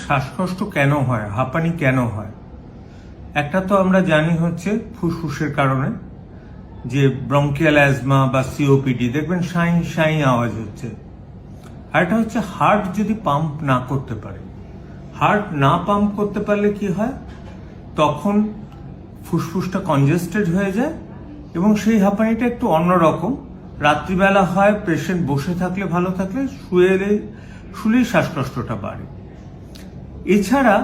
শ্বাসকষ্ট কেন হয়, হাঁপানি কেন হয়? একটা তো আমরা জানি হচ্ছে ফুসফুসের কারণে, যে ব্রঙ্কিয়াল অ্যাজমা বা সিওপিডি, দেখবেন সাই সাই আওয়াজ হচ্ছে। আর এটা হচ্ছে হার্ট যদি পাম্প না করতে পারে। হার্ট না পাম্প করতে পারলে কি হয়, তখন ফুসফুসটা কনজেস্টেড হয়ে যায় এবং সেই হাঁপানিটা একটু অন্যরকম। রাত্রিবেলা হয়, পেশেন্ট বসে থাকলে ভালো থাকলে, শুলেই শ্বাসকষ্টটা বাড়ে। এছাড়া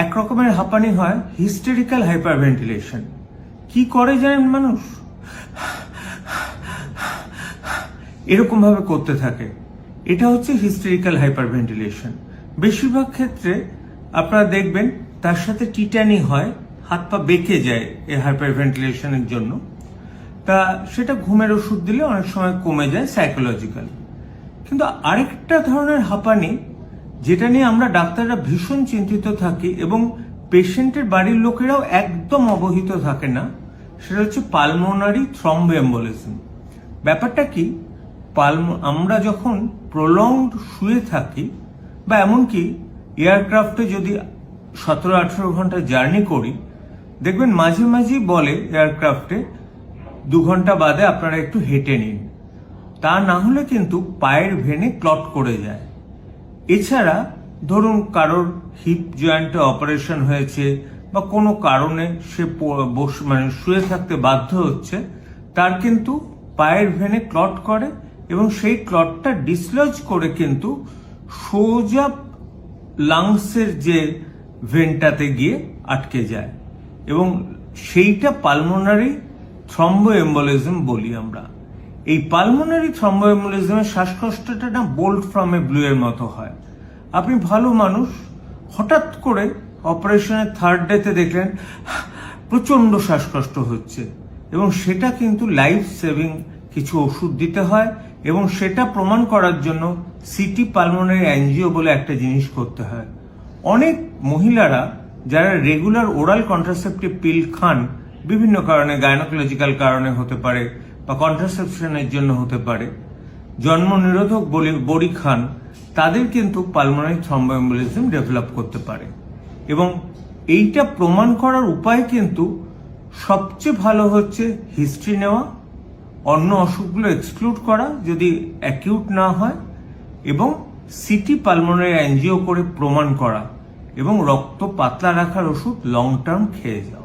এক রকমের হাঁপানি হয় হিস্টেরিক্যাল হাইপারভেন্টিলেশন। কি করে জানেন মানুষ? এরকম ভাবে করতে থাকে। এটা হচ্ছে হিস্টেরিক্যাল হাইপারভেন্টিলেশন। বেশিরভাগ ক্ষেত্রে আপনারা দেখবেন তার সাথে টিটানি হয়, হাত পা বেঁকে যায় এই হাইপারভেন্টিলেশনের জন্য। তা সেটা ঘুমের ওষুধ দিলে অনেক সময় কমে যায় সাইকোলজিক্যালি। কিন্তু আরেকটা ধরনের হাঁপানি, যেটা নিয়ে আমরা ডাক্তাররা ভীষণ চিন্তিত থাকি এবং পেশেন্টের বাড়ির লোকেরাও একদম অবহিত থাকে না, সেটা হচ্ছে পালমোনারি থ্রম্বোএম্বোলিজম। ব্যাপারটা কি, আমরা যখন প্রলংড শুয়ে থাকি বা এমনকি এয়ারক্রাফটে যদি 17-18 ঘন্টা জার্নি করি, দেখবেন মাঝে মাঝেই বলে এয়ারক্রাফটে 2 ঘন্টা বাদে আপনারা একটু হেঁটে নিন। তা না হলে কিন্তু পায়ের ভেনে ক্লট করে যায়। এছাড়া ধরুন কারোর হিপ জয়েন্টে অপারেশন হয়েছে বা কোনো কারণে সে শুয়ে থাকতে বাধ্য হচ্ছে, তার কিন্তু পায়ের ভেনে ক্লট করে এবং সেই ক্লটটা ডিসলজ করে কিন্তু সোজা লাংসের যে ভেনটাতে গিয়ে আটকে যায় এবং সেইটা পালমোনারি থ্রম্বোএম্বোলিজম বলি আমরা। এই পালমোনারি থ্রম্বোএম্বোলিজমের শ্বাসকষ্টটা না বোল্ট ফ্রম এ ব্লু এর মতো হয়। আপনি ভালো মানুষ, হঠাৎ করে অপারেশনের 3rd ডেতে দেখলেন প্রচন্ড শ্বাসকষ্ট হচ্ছে এবং সেটা কিন্তু লাইফ সেভিং কিছু ওষুধ দিতে হয় এবং সেটা প্রমাণ করার জন্য সিটি পালমোনারি অ্যাঞ্জিও বলে একটা জিনিস করতে হয়। অনেক মহিলারা যারা রেগুলার ওরাল কন্ট্রাসেপটিভ পিল খান, বিভিন্ন কারণে, গাইনোকোলজিক্যাল কারণে হতে পারে বা কন্ট্রাসেপশনের জন্য হতে পারে, জন্ম নিরোধক বড়ি খান, তাদের কিন্তু পালমোনারি থ্রম্বোএম্বোলিজম ডেভেলপ করতে পারে। এবং এইটা প্রমাণ করার উপায় কিন্তু সবচেয়ে ভালো হচ্ছে হিস্ট্রি নেওয়া, অন্য অসুখগুলো এক্সক্লুড করা যদি অ্যাকিউট না হয়, এবং সিটি পালমোনারি অ্যাঞ্জিও করে প্রমাণ করা এবং রক্ত পাতলা রাখার ওষুধ লং টার্ম খেয়ে যাওয়া।